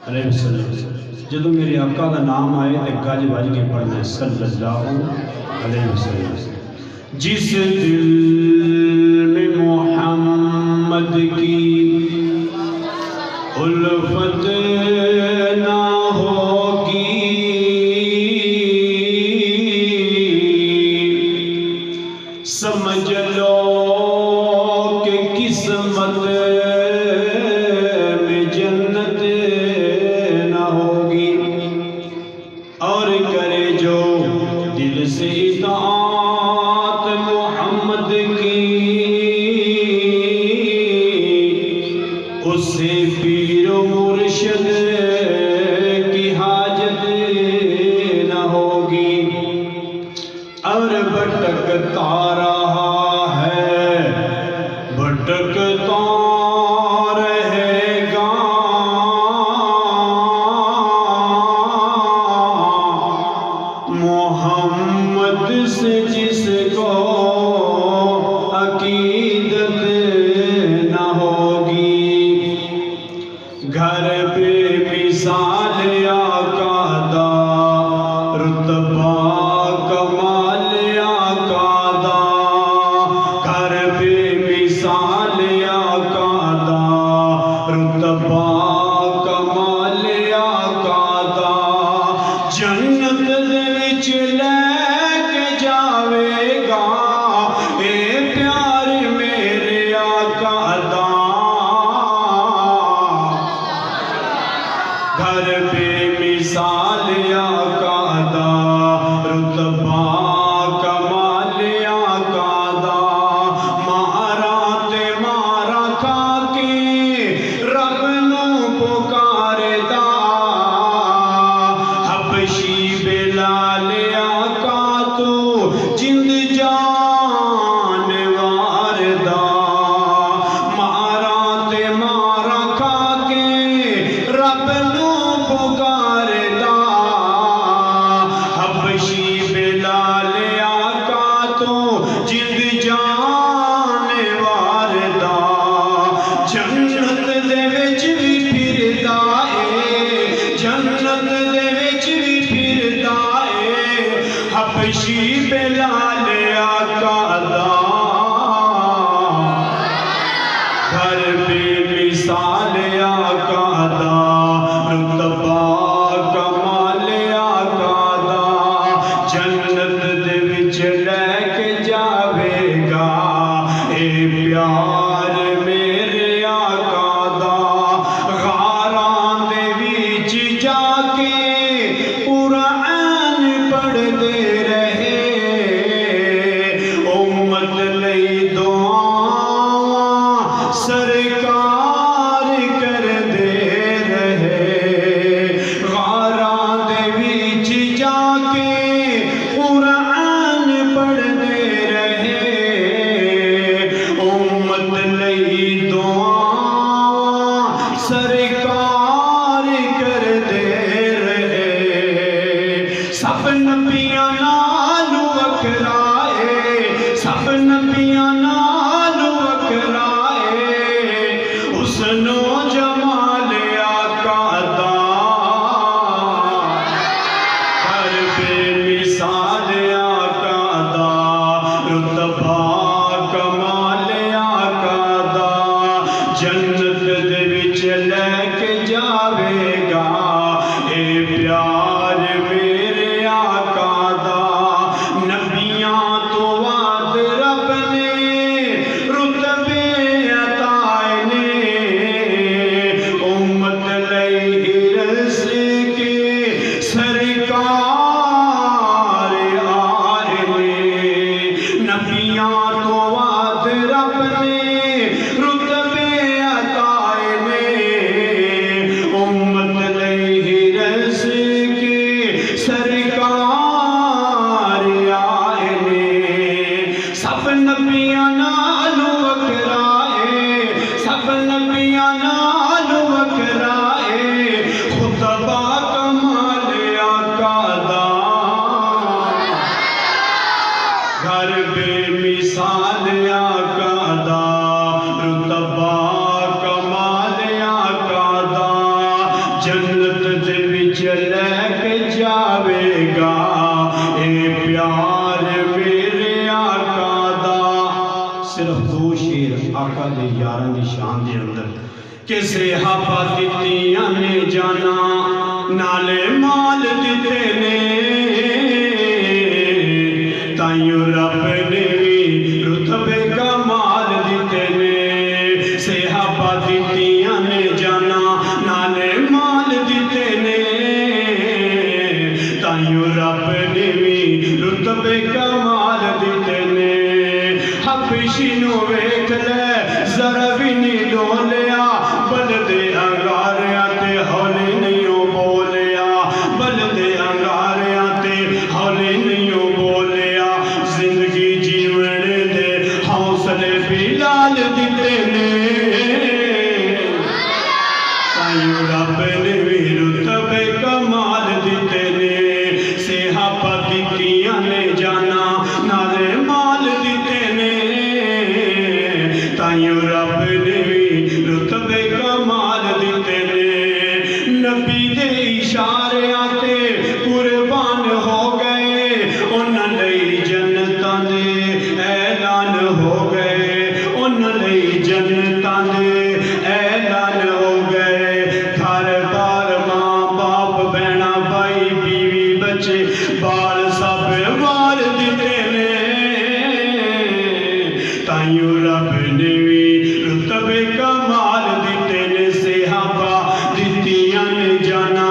علیہ وسلم جدو میرے آقا کا نام آئے تو گج بج کے پڑھنا صلی اللہ علیہ وسلم۔ جس دل میں محمد کی الفت نہ ہوگی، سمجھ لو کہ قسمت میں جنت نہ ہوگی، اور کرے جو دل سے اطاعت محمد کی، اس سے پیر و مرشد کی حاجت نہ ہوگی، اور بھٹکتا رہا ہے بھٹکتا رہے گا، محمد سے جس کو عقیدت نہ ہوگی، گھر بے مثال آقا دا رتبہ کمال آقا دا، گھر بے مثال آقا دا رتبہ کمال آقا دا، جنت دے وچ لے کے جاوے گا اے پیار میرے آقا دا، گھر بے مثال آقا دا رتبہ کمال آقا دا، مارا تے مارا کھا کے رب نو پکارے دا، حبشی بلال آقا تو جند جان وار دا، مارا تے مارا کھا کے رب نو پکارے دا، حبشی بلال آقا تو جند جان وار دا، جنت دے وچ بھی پھردا اے، جنت دے وچ بھی پھردا اے، حبشی بلال آقا دا، گھر بے مثال آقا دا رتبہ کمال آقا دا، جنت دے وچ لے کے جاوے گا اے پیار میرے آقا دا، غاراں دے وچ جا کے قرآن پڑھدے رہے، امت لئی دعاواں سرکار کردے رہے، غاراں دے وچ جا کے قرآن پڑھدے رہے، امت لئی دعاواں سرکار کردے رہے، سب نبیاں نال وکھرا اے، سب نبیاں نال وکھرا اے، حسن و جمال آقا دا، ہر بے مثال آقا دا رتبہ کمال آقا دا، جنت دے وچ لے کے جاوے گا اے پیار میرے آقا دا، نبیاں تو وعد رب نے رتبے عطائے نے، امت لئی رس کے سرکار آئے نے، نبیاں تو وعد رب نے رتبے عطائے نے، امت لئی جنت دے وچ لے کے جاوے گا اے پیار میرے آقا دا۔ صرف دو شیر آقا دے یاراں دی شان دے اندر کہ صحابہ دتیاں نے جانا نالے مال دتے نے تائیوں رب نے بھی رتبے کمال دتے نے۔ صحابہ دتیاں نے جانا نالے مال دتے نے تائیوں رب نے بھی رتبے کمال دتے نے۔ حبشی نو ویکھ لے ذرا بھی نہیں ڈولیا بلدے انگاریاں تے ہولے نہیں بولیا بلدے انگاریاں تے ہولے نہیں بولیا۔ زندگی جیون دے حوصلے بلال دتے نے تائیوں رب نے بھی رتبے کمال دتے نے۔ صحابہ دتیاں نے جانا نالے مال دتے نے تائیوں رب نے بھی رتبے کمال دتے نے۔ نبی دے اشاریاں تے قربان ہو گئے انہاں لئی جنتاں دے اعلان ہو گئے انہاں لئی جنتاں دے اعلان ہو گئے۔ گھر بار ماں باپ بہنا بھائی بیوی بچے بال سب وار دتے نے تائیوں رب نے بھی رتبے کمال دتے نے۔ صحابہ دتیاں نے جانا